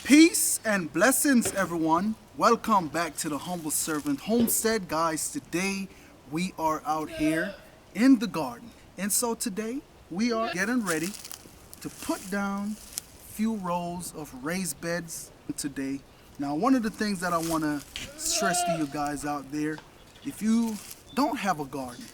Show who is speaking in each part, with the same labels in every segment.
Speaker 1: Peace and blessings, everyone. Welcome back to the Humble Servant Homestead, guys. Today we are out here in the garden, and so today we are getting ready to put down a few rows of raised beds today. Now, one of the things that I want to stress to you guys out there, if you don't have a garden,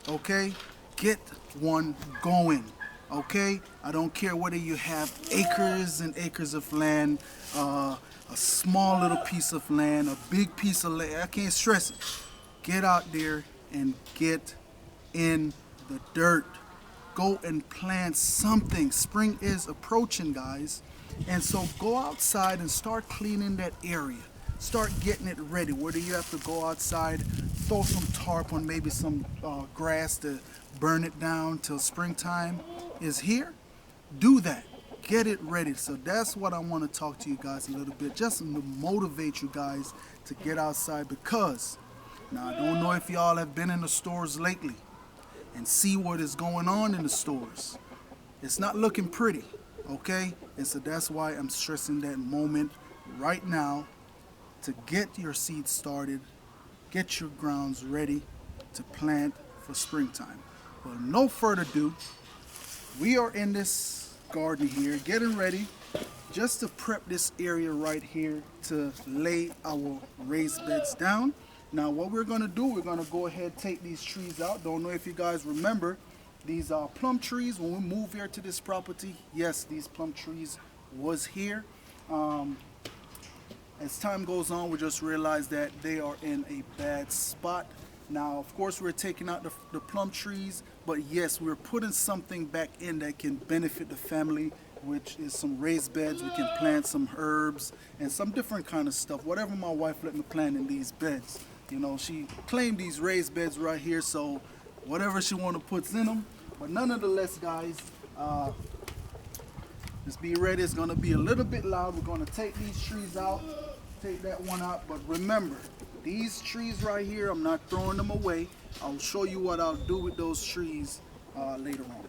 Speaker 1: okay, get one going. Okay, I don't care whether you have acres and acres of land, a small little piece of land, a big piece of land. I can't stress it. Get out there and get in the dirt. Go and plant something. Spring is approaching, guys, and so go outside and start cleaning that area. Start getting it ready. Whether you have to go outside, throw some tarp on maybe some grass to burn it down till springtime is here, do that. Get it ready. So that's what I want to talk to you guys a little bit, just to motivate you guys to get outside, because now I don't know if y'all have been in the stores lately and see what is going on in the stores. It's not looking pretty, okay? And so that's why I'm stressing that moment right now to get your seeds started, get your grounds ready to plant for springtime. Well, no further ado, we are in this garden here getting ready just to prep this area right here to lay our raised beds down. Now what we're going to do, we're going to go ahead and take these trees out. Don't know if you guys remember, these are plum trees. When we moved here to this property, yes, these plum trees was here. As time goes on, we just realize that they are in a bad spot. Now, of course, we're taking out the plum trees, but yes, we're putting something back in that can benefit the family, which is some raised beds. We can plant some herbs and some different kind of stuff, whatever my wife let me plant in these beds. You know, she claimed these raised beds right here, so whatever she want to put in them. But nonetheless, guys, just be ready. It's going to be a little bit loud. We're going to take these trees out, take that one out, but remember, these trees right here, I'm not throwing them away. I'll show you what I'll do with those trees later on.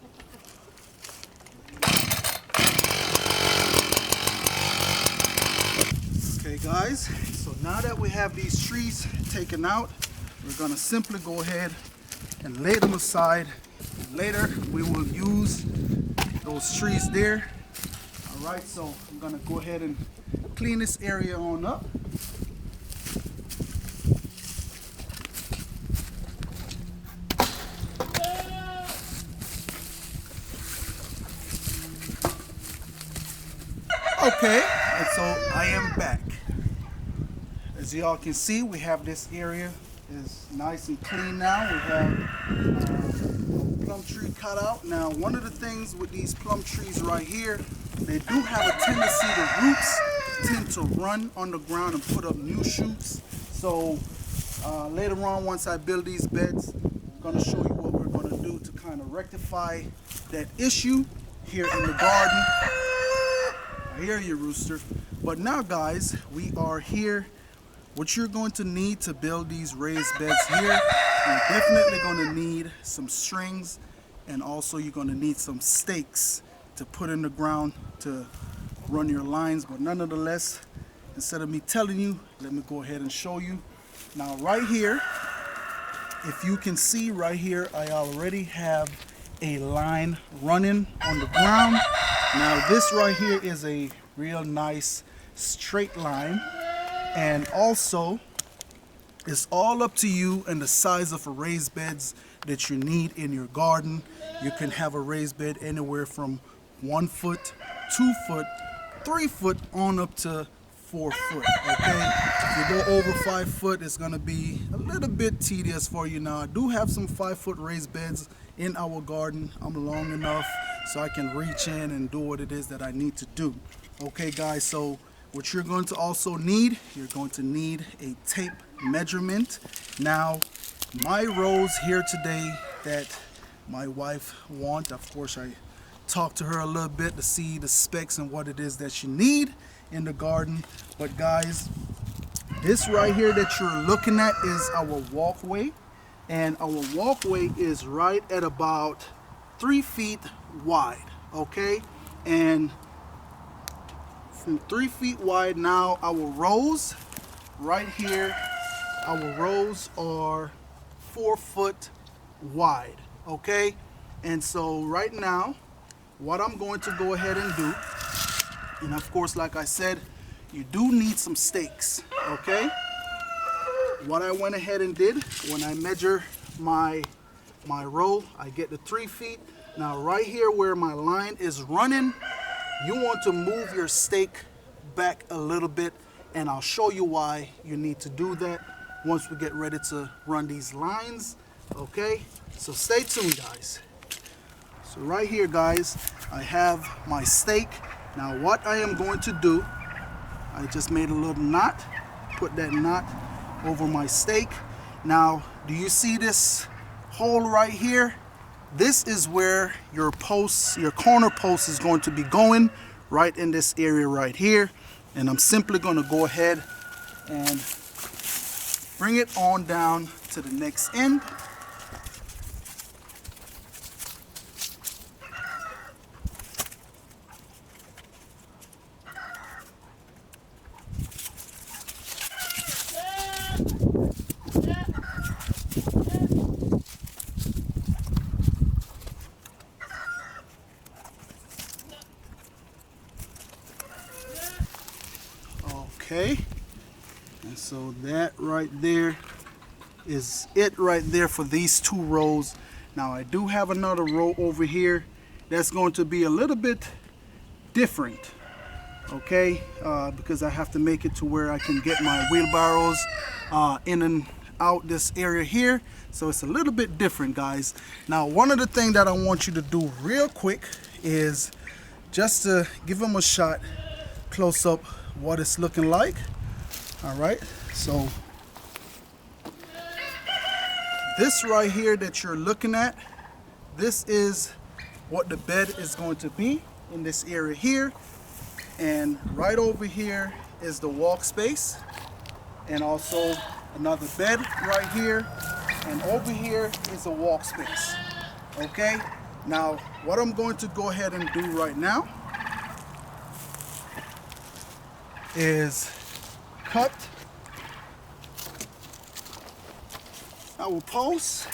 Speaker 1: Okay guys, so now that we have these trees taken out, we're gonna simply go ahead and lay them aside. Later we will use those trees there. All right, so I'm gonna go ahead and clean this area on up. Okay, and so I am back. As y'all can see, we have this area is nice and clean now. We have plum tree cut out. Now, one of the things with these plum trees right here, they do have a tendency, the roots tend to run on the ground and put up new shoots. So later on, once I build these beds, I'm going to show you what we're going to do to kind of rectify that issue here in the garden. I hear you, rooster. But now, guys, we are here. What you're going to need to build these raised beds here, you're definitely going to need some strings, and also you're going to need some stakes to put in the ground to run your lines. But nonetheless, instead of me telling you, let me go ahead and show you. Now, right here, if you can see right here, I already have a line running on the ground. Now this right here is a real nice straight line, and also it's all up to you and the size of a raised beds that you need in your garden. You can have a raised bed anywhere from 1 foot, 2 foot, 3 foot on up to 4 foot. Okay, if you go over 5 foot, it's gonna be a little bit tedious for you. Now I do have some 5 foot raised beds in our garden. I'm long enough so I can reach in and do what it is that I need to do. Okay guys, so what you're going to also need, you're going to need a tape measurement. Now my rows here today that my wife wants, of course I talked to her a little bit to see the specs and what it is that she need in the garden. But guys, this right here that you're looking at is our walkway, and our walkway is right at about 3 feet wide, okay? And 3 feet wide. Now our rows right here, our rows are 4 foot wide, okay? And so right now, what I'm going to go ahead and do, and of course, like I said, you do need some stakes, okay? What I went ahead and did, when I measure my row, I get the 3 feet. Now right here where my line is running, you want to move your stake back a little bit, and I'll show you why you need to do that once we get ready to run these lines, okay? So stay tuned, guys. So right here, guys, I have my stake. Now what I am going to do, I just made a little knot, put that knot over my stake. Now, do you see this hole right here? This is where your post, your corner post is going to be going, right in this area right here. And I'm simply going to go ahead and bring it on down to the next end. Okay, and so that right there is it right there for these 2 rows. Now I do have another row over here that's going to be a little bit different, okay, because I have to make it to where I can get my wheelbarrows in and out this area here. So it's a little bit different, guys. Now one of the things that I want you to do real quick is just to give them a shot close up what it's looking like. All right, so this right here that you're looking at, this is what the bed is going to be in this area here. And right over here is the walk space, and also another bed right here, and over here is a walk space. Okay, now what I'm going to go ahead and do right now is cut our posts.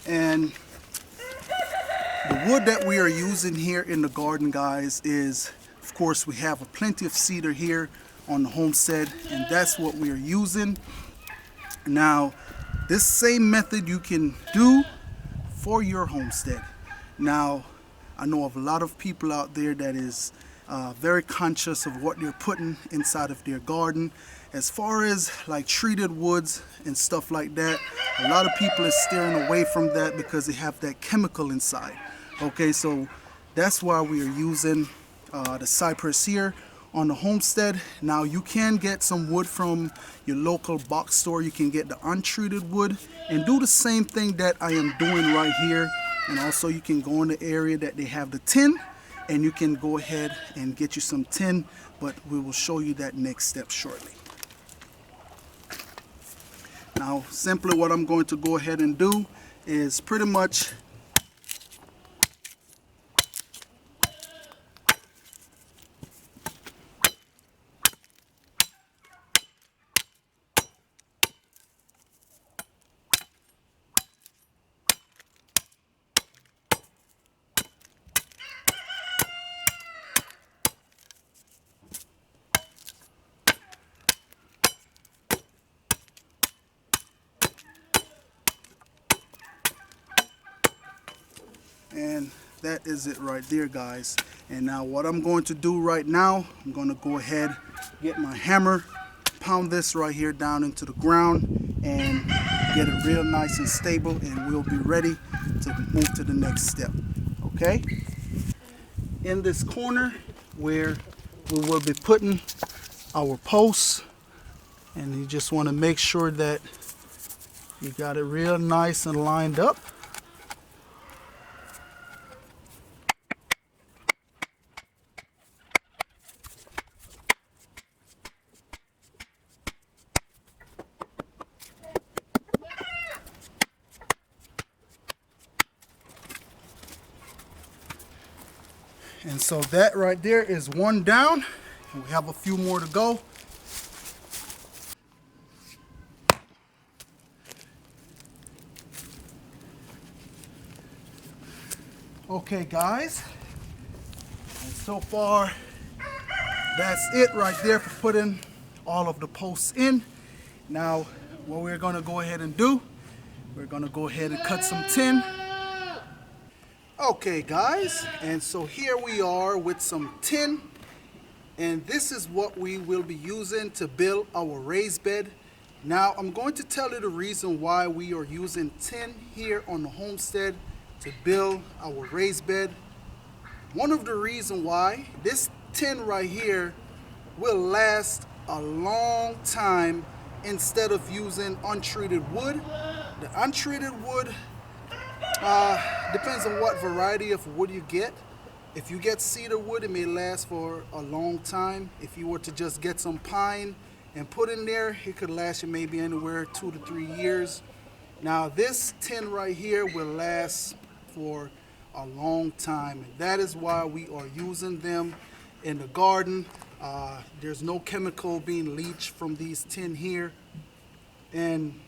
Speaker 1: And the wood that we are using here in the garden, guys, is, of course, we have plenty of cedar here on the homestead, and that's what we are using. Now this same method you can do for your homestead. Now I know of a lot of people out there that is very conscious of what they're putting inside of their garden as far as like treated woods and stuff like that. A lot of people are steering away from that because they have that chemical inside. Okay, so that's why we are using the cypress here on the homestead. Now you can get some wood from your local box store. You can get the untreated wood and do the same thing that I am doing right here. And also you can go in the area that they have the tin, and you can go ahead and get you some tin, but we will show you that next step shortly. Now simply what I'm going to go ahead and do is pretty much and that is it right there, guys. And now what I'm going to do right now, I'm going to go ahead, get my hammer, pound this right here down into the ground and get it real nice and stable, and we'll be ready to move to the next step. Okay, in this corner where we will be putting our posts, and you just want to make sure that you got it real nice and lined up. And so that right there is one down, and we have a few more to go. Okay guys, and so far that's it right there for putting all of the posts in. Now what we're going to go ahead and do, we're going to go ahead and cut some tin. Okay guys, and so here we are with some tin, and this is what we will be using to build our raised bed. Now I'm going to tell you the reason why we are using tin here on the homestead to build our raised bed. One of the reasons why, this tin right here will last a long time instead of using untreated wood. The untreated wood depends on what variety of wood you get. If you get cedar wood, it may last for a long time. If you were to just get some pine and put in there, it could last you maybe anywhere 2 to 3 years. Now this tin right here will last for a long time, and that is why we are using them in the garden. There's no chemical being leached from these tin here, and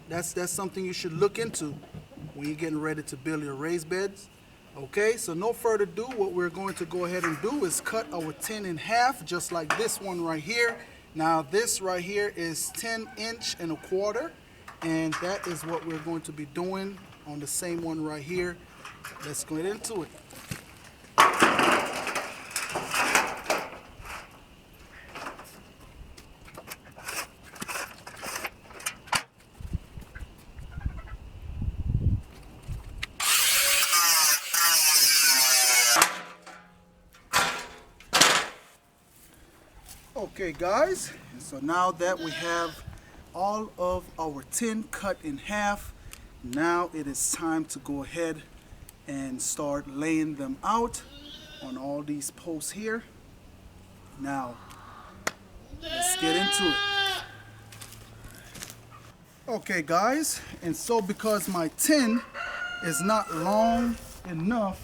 Speaker 1: that's something you should look into when you're getting ready to build your raised beds. Okay, so no further ado, what we're going to go ahead and do is cut our tin in half, just like this one right here. Now this right here is 10 1/4 inches, and that is what we're going to be doing on the same one right here. Let's get into it. Okay guys, so now that we have all of our tin cut in half, now it is time to go ahead and start laying them out on all these posts here. Now let's get into it. Okay guys, and so because my tin is not long enough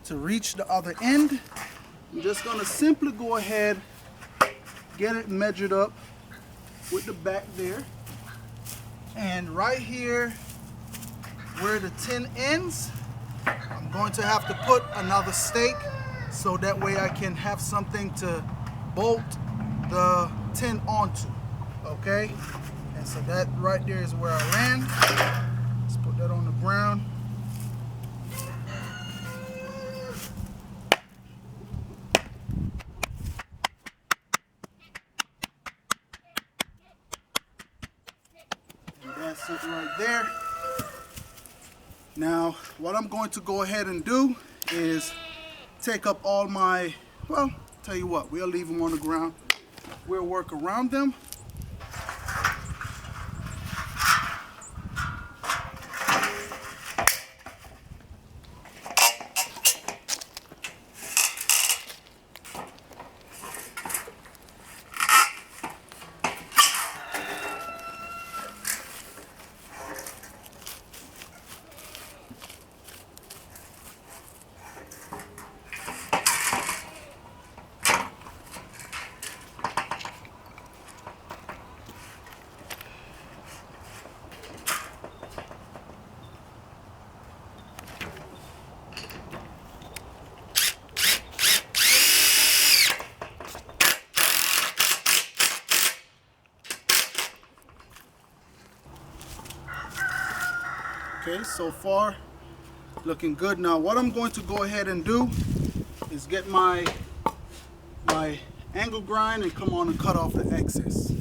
Speaker 1: to reach the other end, I'm just gonna simply go ahead, get it measured up with the back there, and right here where the tin ends, I'm going to have to put another stake so that way I can have something to bolt the tin onto. Okay, and so that right there is where I land. Let's put that on the ground. That's it right there. Now, what I'm going to go ahead and do is take up all my, well, tell you what, we'll leave them on the ground. We'll work around them. Okay, so far looking good. Now what I'm going to go ahead and do is get my angle grind and come on and cut off the excess.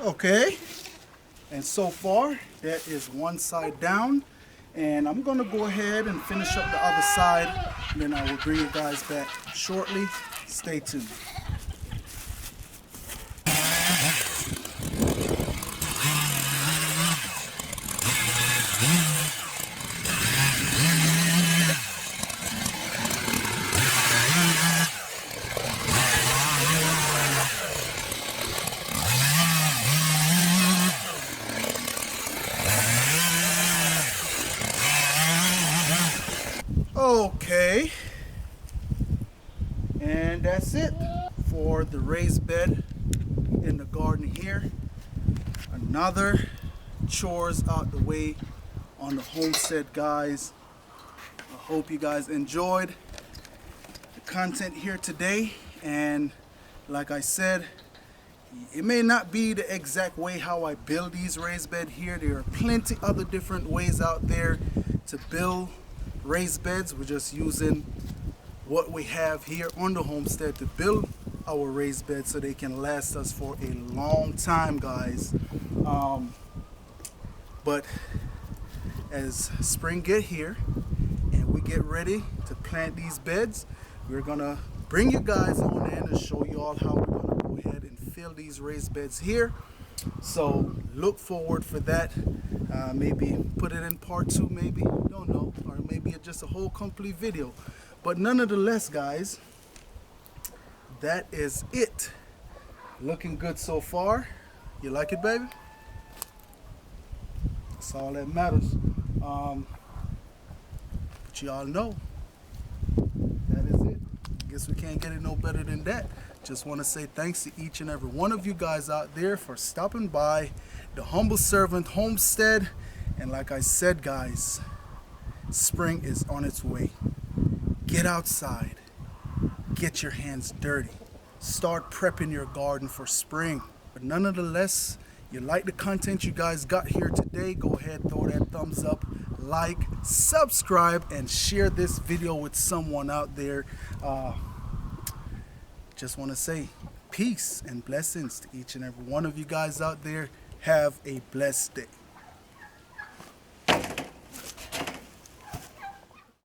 Speaker 1: Okay, and so far that is one side down, and I'm gonna go ahead and finish up the other side, and then I will bring you guys back shortly. Stay tuned. Okay, and that's it for the raised bed in the garden here. Another chores out the way on the homestead, guys. I hope you guys enjoyed the content here today, and like I said, it may not be the exact way how I build these raised bed here. There are plenty other different ways out there to build raised beds. We're just using what we have here on the homestead to build our raised beds so they can last us for a long time, guys. But as spring get here and we get ready to plant these beds, we're gonna bring you guys on in and show you all how we're gonna go ahead and fill these raised beds here. So look forward for that. Maybe put it in part 2, maybe, don't know, or maybe just a whole complete video. But nonetheless, guys, that is it. Looking good so far. You like it, baby? That's all that matters. But y'all know that is it. Guess we can't get it no better than that. Just want to say thanks to each and every one of you guys out there for stopping by the Humble Servant Homestead. And like I said, guys, spring is on its way. Get outside. Get your hands dirty. Start prepping your garden for spring. But nonetheless, you like the content you guys got here today, go ahead, throw that thumbs up, like, subscribe, and share this video with someone out there. Just want to say peace and blessings to each and every one of you guys out there. Have a blessed day.